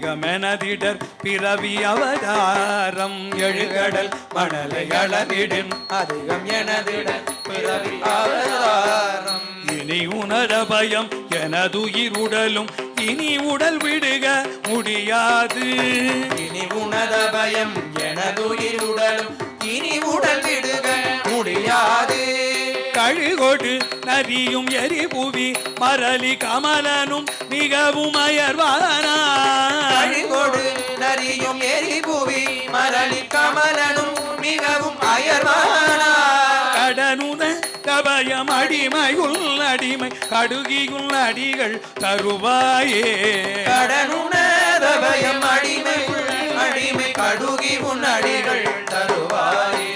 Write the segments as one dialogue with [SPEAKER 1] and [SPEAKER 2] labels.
[SPEAKER 1] அதிகமெனதிடர் பிறவி அவதாரம் எழுகடல் மணலை அளவிடும்
[SPEAKER 2] அதிகம் எனதிடர் பிறவி அவதாரம்
[SPEAKER 1] இனி உணர பயம் எனதுயிர் உடலும் இனி உடல் விடுக முடியாது
[SPEAKER 2] இனி உணர பயம் எனதுயிர் உடலும் இனி உடல் விடுக முடியாது
[SPEAKER 1] கழுகொடு நரியும் எரிபுவி மரளி கமலனும் மிகவும் அயர்வானா
[SPEAKER 2] கழுகொடு நரியும் எரிபுவி மரளி கமலனும் மிகவும் அயர்வானா
[SPEAKER 1] கடனுத கபயம் அடிமையுள் அடிமை கடுகியுள் அடிகள் தருவாயே
[SPEAKER 2] கடனுணத பயம் அடிமை அடிமை கடுகி உன் அடிகள் தருவாயே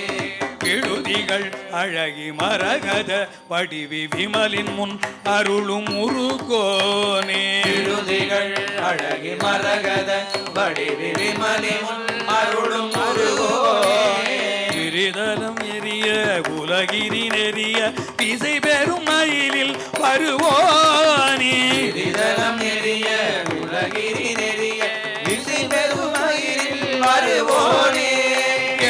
[SPEAKER 1] கெடுதிகள் அழகி மரகத வடிவி விமலின் முன் அருளும் முருகோனே
[SPEAKER 2] விருதிகள் அழகி மரகத வடிவி விமலி முன் அருளும் முருகோனே
[SPEAKER 1] கிரிதலம் எரிய உலகிரி நெறிய திசை பெறும் மயிலில் வருவோனே
[SPEAKER 2] கிரிதலம் எரிய உலகிரி நெறிய திசை பெறும் மயிலில் வருவோனே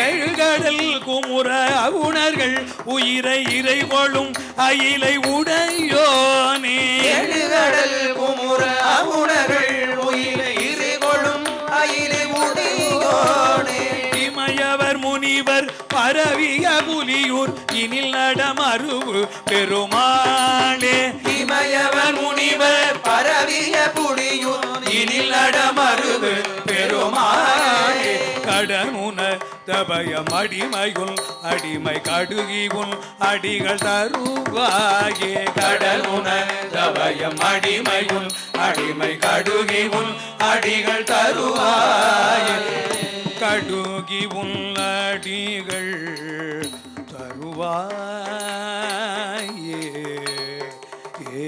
[SPEAKER 1] எழுகடல் குமுற அவுணர்கள் உயிரை இறை கொள்ளும் அயிலை உடையோனே
[SPEAKER 2] எழுகடல் குமுற அவுணர்கள் உயிரை இறைகொள்ளும் அயிலை உடையோனே
[SPEAKER 1] இமயவர் முனிவர் பரவிய புலியூர் இனில் நடமருவு பெருமாளே
[SPEAKER 2] இமயவர் முனிவர் பரவிய புலியூர் இனில் நடமருவு பெருமாளே
[SPEAKER 1] கடனுன தபயம் அடிமையுள் அடிமை கடுகியுள் அடிகள் தருவாயே
[SPEAKER 2] கடலுன தபயம் அடிமையுள் அடிமை கடுகியுள் அடிகள் தருவாயே
[SPEAKER 1] கடுகி உன்னடிகள் தருவாயே ஏ